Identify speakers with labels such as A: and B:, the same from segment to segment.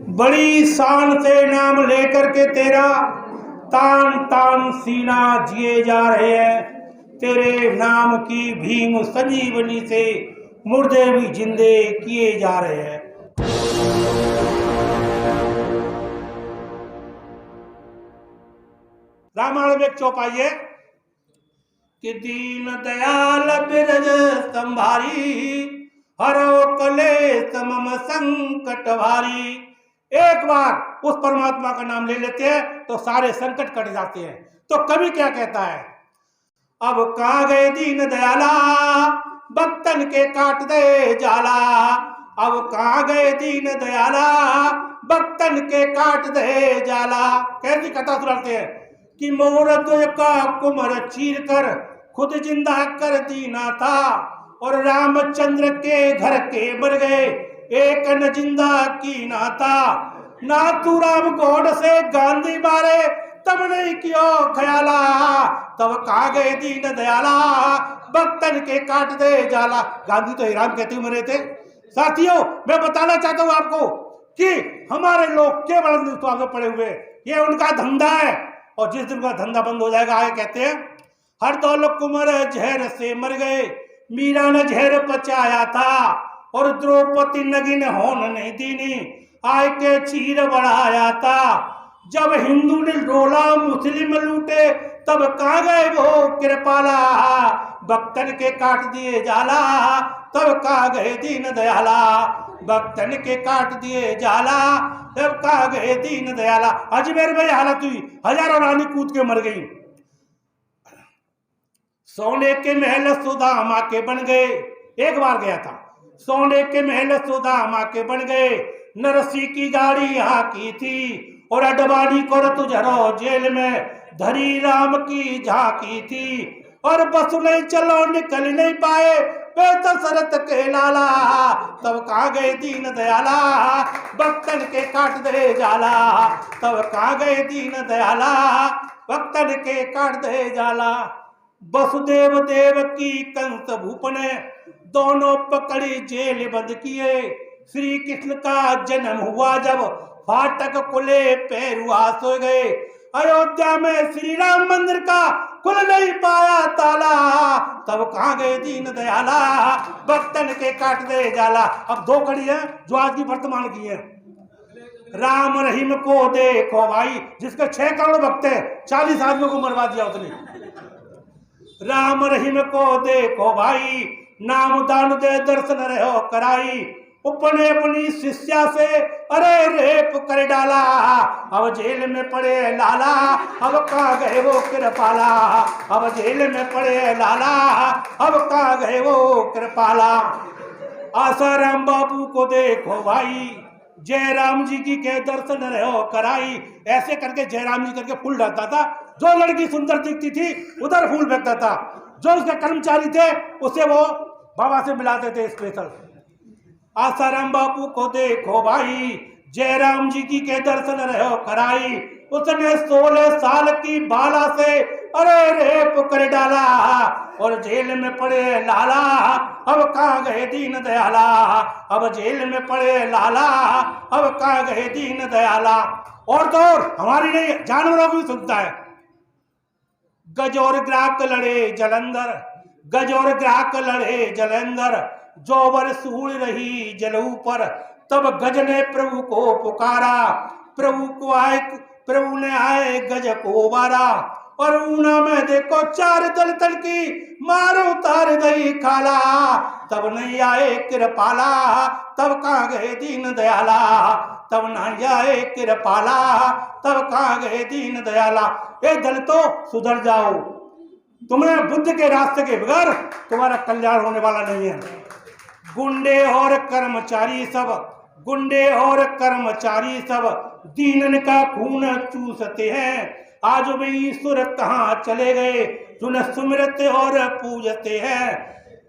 A: बड़ी शान से नाम लेकर के तेरा तान तान सीना जिए जा रहे हैं। तेरे नाम की भीम संजीवनी से मुर्दे भी जिंदे किए जा रहे हैं। रामायण में एक चौपाई है कि दीन दयाल बिरज संभारी, हरो कलेश मम संकट भारी। एक बार उस परमात्मा का नाम ले लेते हैं तो सारे संकट कट जाते हैं। तो कवि क्या कहता है, अब कहाँ गए दीन दयाला, भक्तन के काट दे जाला। अब कहाँ गए दीन दयाला, भक्तन के काट दे जाला। कैसी कथा सुनाते हैं कि मोर द्वय का कुमर चीर कर खुद जिंदा कर दीना था, और रामचंद्र के घर के मर गए एक न जिंदा की ना था। नाथूराम गौड़ से गांधी मारे तब नहीं क्यों ख्याला, तब कहाँ गए दीन दयाला, भक्तन के काट दे जाला। गांधी तो हैरान कहते हुए मरे थे। साथियों, मैं बताना चाहता हूँ आपको कि हमारे लोग केवल अंधविश्वास में पड़े हुए, ये उनका धंधा है। और जिस दिन का धंधा बंद हो जाएगा, आगे कहते हैं हर दौलत कुंवर जहर से मर गए, मीरा ने जहर पचाया था, और द्रौपदी नगिन होन नहीं दीनी, आय के चीर बढ़ाया था। जब हिंदू ने डोला मुस्लिम लूटे, तब कहाँ गए वो कृपाला, भक्तन के काट दिए जाला, तब कहाँ गए दीन दयाला। भक्तन के काट दिए जाला, तब कहाँ गए दीन दयाला। अजमेर में हालत हुई, हजारों रानी कूद के मर गई। सोने के महल सुदामा के बन गए, एक बार गया था। सोने के महल सुदामा के बन गए, नरसी की गाड़ी यहाँ की थी, और अडवाणी को तुझरो जेल में धरी राम की झांकी थी। और बस नहीं चलो निकल नहीं पाए बेदशरथ के लाला, तब कहाँ गए दीन दयाला, भक्तन के काट दे जाला। तब कहाँ गए दीन दयाला, भक्तन के काट दे जाला। वसुदेव देव की कंस भूप ने दोनों पकड़ी जेल बंद किए। श्री कृष्ण का जन्म हुआ जब फाटक खुले पैरुआ सो गए। अयोध्या में श्री राम मंदिर का खुल नहीं पाया ताला, तब कहाँ गए दीन दयाला, भक्तन के काट दे जाला। अब दो कड़ी है जो आज की वर्तमान की है। राम रहीम को देखो भाई, जिसके 6 करोड़ भक्त है, 40 आदमियों को मरवा दिया उसने। राम रहीम को देखो भाई, नाम दान दे दर्शन रहो कराई। अपने अपनी शिष्या से अरे रेप कर डाला, अब जेल में पड़े लाला, अब कहाँ गए वो कृपाला। अब जेल में पड़े लाला, अब कहाँ गए वो कृपाला। आसाराम बाबू को देखो भाई, जयराम जी की के दर्शन रहो कराई। ऐसे करके जयराम जी करके फूल डालता था, जो लड़की सुंदर दिखती थी उधर फूल फेंकता था। जो उसके कर्मचारी थे उसे वो बाबा से मिलाते थे स्पेशल। आसाराम बापू को देखो भाई, जयराम जी की के दर्शन रहो कराई। उसने 16 साल की बाला से अरे रेप कर डाला, और जेल में पड़े लाला, अब कहाँ गए दीन दयाला। अब जेल में पड़े लाला, अब कहाँ गए दीन दयाला। और तो और हमारी नहीं, जानवरों को भी सुनता है। गज और ग्राहक लड़े जलंधर, गज और ग्राहक लड़े जलंधर, जोबर सूढ़ रही जलऊ पर, तब गज ने प्रभु को पुकारा। प्रभु ने आए गज को वारा, और ऊना में देखो 4 दल की मार उतार दई खाला, तब नहीं आए कृपाला, तब कहाँ गए दीन दयाला। तब नहीं आए कृपाला, तब कहाँ गए दीन दयाला। ए दलितों, सुधर जाओ, तुम्हें बुद्ध के रास्ते के बगैर तुम्हारा कल्याण होने वाला नहीं है। गुंडे और कर्मचारी सब, गुंडे और कर्मचारी सब दीनन का खून चूसते हैं। आज भी ईश्वर कहाँ चले गए, जिन्हें सुमिरते और पूजते हैं।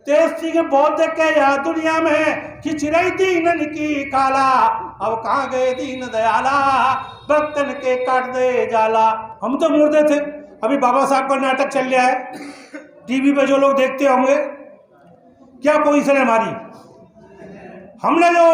A: तेज सिंह बौद्ध के या दुनिया में खिंच रही दीनन की काला, अब कहाँ गए दीन दयाला, भक्तन के काट दे जाला। हम तो मुर्दे थे, अभी बाबा साहब का नाटक चल रहा है टीवी पे, जो लोग देखते होंगे। क्या पोजीशन है हमारी, हमने जो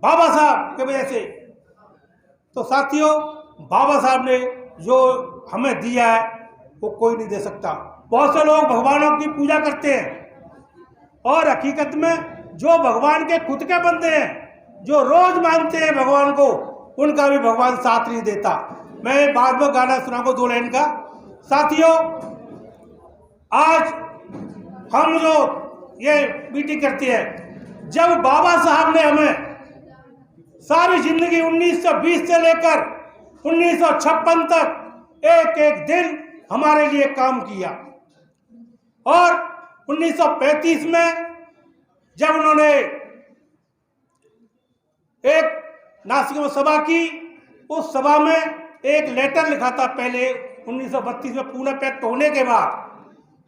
A: बाबा साहब के वजह से तो साथियों, बाबा साहब ने जो हमें दिया है वो कोई नहीं दे सकता। बहुत से लोग भगवानों की पूजा करते हैं और हकीकत में जो भगवान के खुद के बंदे हैं, जो रोज मानते हैं भगवान को, उनका भी भगवान साथ नहीं देता। मैं बाद में गाना सुनाऊंगा 2 लाइन का। साथियों, आज हम जो ये मीटिंग करते हैं, जब बाबा साहब ने हमें सारी जिंदगी 1920 से लेकर 1956 तक एक एक दिन हमारे लिए काम किया, और 1935 में जब उन्होंने एक नासिक में सभा की, उस सभा में एक लेटर लिखा था। पहले 1932 में पूना पैक्ट होने के बाद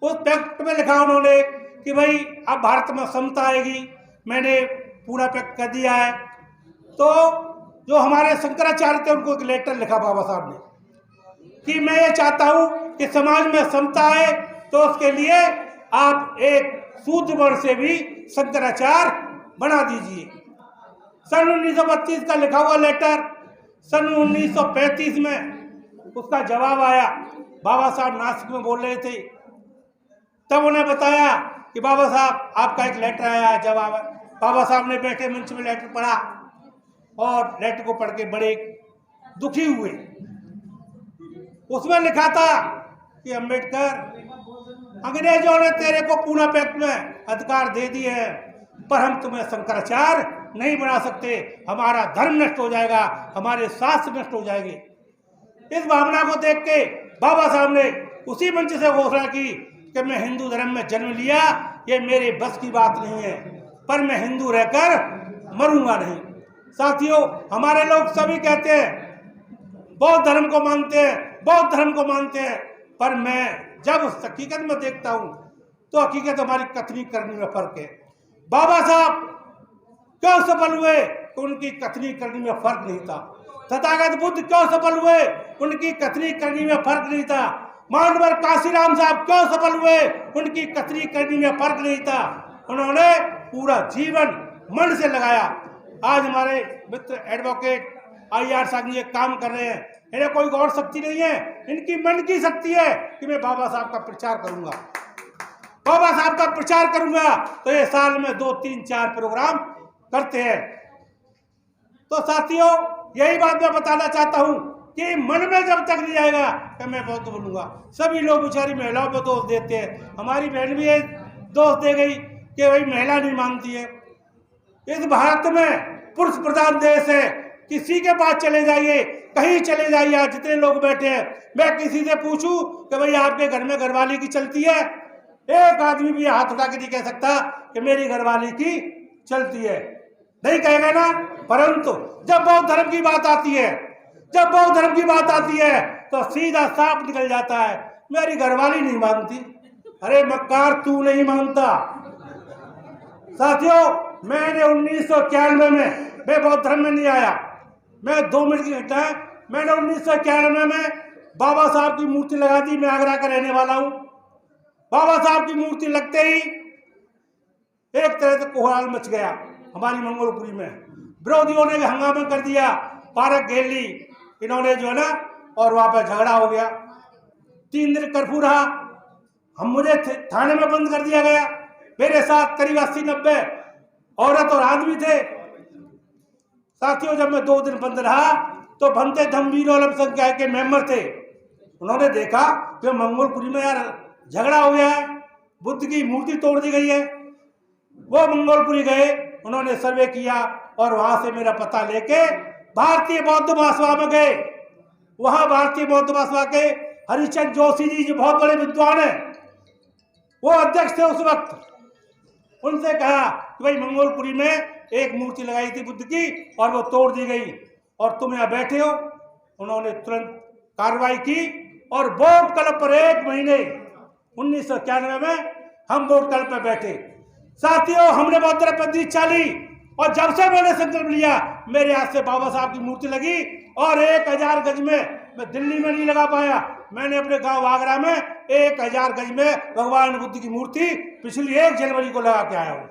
A: उस पैक्ट में लिखा उन्होंने कि भाई अब भारत में समता आएगी। मैंने पूरा पैक्ट कर दिया है। तो जो हमारे शंकराचार्य थे, उनको एक लेटर लिखा बाबा साहब ने कि मैं ये चाहता हूं कि समाज में समता आए, तो उसके लिए आप एक शूद्र वर्ण से भी शंकराचार्य बना दीजिए। सन 1932 का लिखा हुआ लेटर सन 1935 में उसका जवाब आया। बाबा साहब नासिक में बोल रहे थे, तब उन्हें बताया कि बाबा साहब आपका एक लेटर आया है, जवाब है। बाबा साहब ने बैठे मंच में लेटर पढ़ा और लेटर को पढ़ के बड़े दुखी हुए। उसमें लिखा था कि अंबेडकर, अंग्रेजों ने तेरे को पूना पैक्ट में अधिकार दे दिए हैं, पर हम तुम्हें शंकराचार्य नहीं बना सकते। हमारा धर्म नष्ट हो जाएगा, हमारे शास्त्र नष्ट हो जाएंगे। इस भावना को देख के बाबा साहब ने उसी मंच से घोषणा की कि मैं हिंदू धर्म में जन्म लिया, ये मेरे बस की बात नहीं है, पर मैं हिंदू रहकर मरूंगा नहीं। साथियों, हमारे लोग सभी कहते हैं बौद्ध धर्म को मानते हैं, बौद्ध धर्म को मानते हैं, पर मैं जब हकीकत में देखता हूं तो हकीकत हमारी कथनी करनी में फर्क है। बाबा साहब क्यों सफल हुए? तो उनकी कथनी करनी में फर्क नहीं था। तथागत बुद्ध क्यों सफल हुए? उनकी कथनी करनी में फर्क नहीं था। मानवर काशीराम साहब क्यों सफल हुए? उनकी कथनी करनी में फर्क नहीं था। उन्होंने पूरा जीवन मन से लगाया। आज हमारे मित्र एडवोकेट IR साहब ये काम कर रहे हैं, इन्हें कोई और शक्ति नहीं है, इनकी मन की शक्ति है कि मैं बाबा साहब का प्रचार करूंगा, बाबा साहब का प्रचार करूंगा। तो ये साल में 2, 3, 4 प्रोग्राम करते हैं। तो साथियों, यही बात मैं बताना चाहता हूं कि मन में जब तक नहीं आएगा कि मैं बौद्ध बनूंगा। सभी लोग बेचारी महिलाओं पे दोष देते हैं। हमारी बहन भी दोष दे गई कि भाई महिला नहीं मानती है। इस भारत में पुरुष प्रधान देश है, किसी के पास चले जाइए, कहीं चले जाइए, आज जितने लोग बैठे हैं, मैं किसी से पूछूं कि भाई आपके घर में घरवाली की चलती है, एक आदमी भी हाथ उठा के नहीं कह सकता कि मेरी घरवाली की चलती है, नहीं कहेगा ना। परंतु जब बौद्ध धर्म की बात आती है, जब बौद्ध धर्म की बात आती है, तो सीधा साफ निकल जाता है, मेरी घरवाली नहीं मानती। अरे मक्कार, तू नहीं मानता। साथियों, मैंने 1991 में, मैं बौद्ध धर्म में नहीं आया, मैं 2 मिनट की घटना है। मैंने 1991 में बाबा साहब की मूर्ति लगा दी। मैं आगरा का रहने वाला हूं। बाबा साहब की मूर्ति लगते ही एक तरह से कोहराल मच गया हमारी मंगोलपुरी में। विरोधियों ने हंगामा कर दिया, पार्क घेर ली इन्होंने, जो है ना, और वहां पर झगड़ा हो गया। 3 दिन कर्फ्यू रहा। मुझे थाने में बंद कर दिया गया। मेरे साथ करीब 80-90 औरत और आदमी थे। साथियों, जब मैं 2 दिन बंद रहा तो बनते धमवीर अल्पसंख्यक के मेंबर थे, उन्होंने देखा कि मंगोलपुरी में यार झगड़ा हो गया है, बुद्ध की मूर्ति तोड़ दी गई है। वो मंगोलपुरी गए, उन्होंने सर्वे किया और वहां से मेरा पता लेके भारतीय बौद्ध महासभा में गए। वहां भारतीय बौद्ध महासभा के हरिचंद जोशी जी, जो बहुत बड़े विद्वान हैं, वो अध्यक्ष थे उस वक्त। उनसे कहा कि भाई मंगोलपुरी में एक मूर्ति लगाई थी बुद्ध की और वो तोड़ दी गई और तुम यहाँ बैठे हो। उन्होंने तुरंत कार्रवाई की और बोट क्लब पर 1 महीने 1991 में हम बोट क्लब पर बैठे। साथियों, हमने बहुत तरह पर दीक्षा ली और जब से मैंने संकल्प लिया, मेरे हाथ से बाबा साहब की मूर्ति लगी और 1000 गज में, मैं दिल्ली में नहीं लगा पाया, मैंने अपने गांव आगरा में 1000 गज में भगवान बुद्ध की मूर्ति पिछली 1 जनवरी को लगा के आया हूं।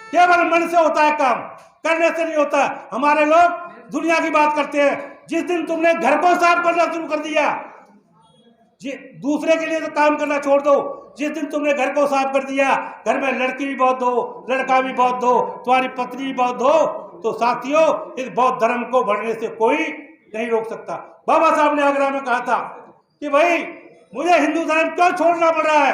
A: केवल मन से होता है काम, करने से नहीं होता। हमारे लोग दुनिया की बात करते हैं। जिस दिन तुमने घर को साफ करना शुरू कर दिया, दूसरे के लिए तो काम करना छोड़ दो, जिस दिन तुमने घर को साफ कर दिया, घर में लड़की भी बहुत दो, लड़का भी बहुत दो, तुम्हारी पत्नी भी बहुत दो, तो साथियों इस बौद्ध धर्म को बढ़ने से कोई नहीं रोक सकता। बाबा साहब ने आगरा में कहा था कि भाई मुझे हिंदू धर्म क्यों छोड़ना पड़ रहा है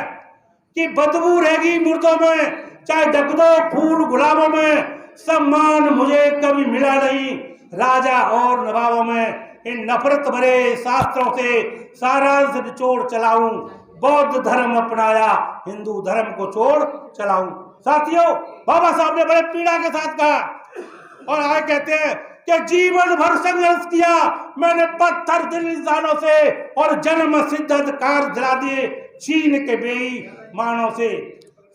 A: कि बदबू रहेगी मुर्दों में, चाहे ढक दो फूल गुलाबों में, सम्मान मुझे कभी मिला नहीं राजा और नवाबों में। इन नफरत भरे शास्त्रों से सारांश निचोड़ चलाऊं, बौद्ध धर्म अपनाया, हिंदू धर्म को छोड़ चलाऊं। साथियों बाबा साहब ने बड़े पीड़ा के साथ कहा और आगे कहते हैं कि जीवन भर संघर्ष किया मैंने पत्थर दिल इंसानों से और जन्म सिद्ध अधिकार दिला दिए चीन के बेईमानों से।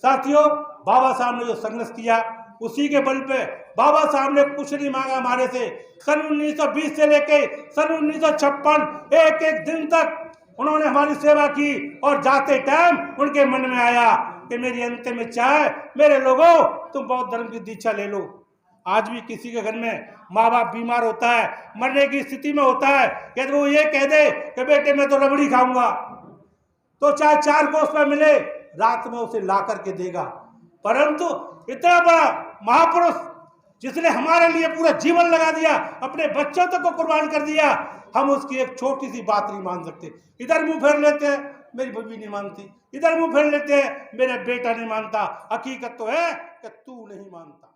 A: साथियों बाबा साहब ने जो संघर्ष किया उसी के बल पे बाबा साहब ने कुछ नहीं मांगा हमारे से। सन 1920 से लेके सन 1956 एक एक दिन तक उन्होंने हमारी सेवा की और जाते टाइम उनके मन में आया कि मेरी अंतिम इच्छा है मेरे लोगों तुम बौद्ध धर्म की दीक्षा ले लो। आज भी किसी के घर में माँ बाप बीमार होता है, मरने की स्थिति में होता है, यदि वो ये कह दे कि बेटे मैं तो रबड़ी खाऊंगा, तो चाहे 4 कोस में मिले रात में उसे ला करके देगा। परंतु इतना बड़ा महापुरुष जिसने हमारे लिए पूरा जीवन लगा दिया, अपने बच्चों तक को कुर्बान कर दिया, हम उसकी एक छोटी सी बात नहीं मान सकते। इधर मुंह फेर लेते हैं मेरी बीवी नहीं मानती, इधर मुंह फेर लेते हैं मेरा बेटा नहीं मानता। हकीकत तो है कि तू नहीं मानता।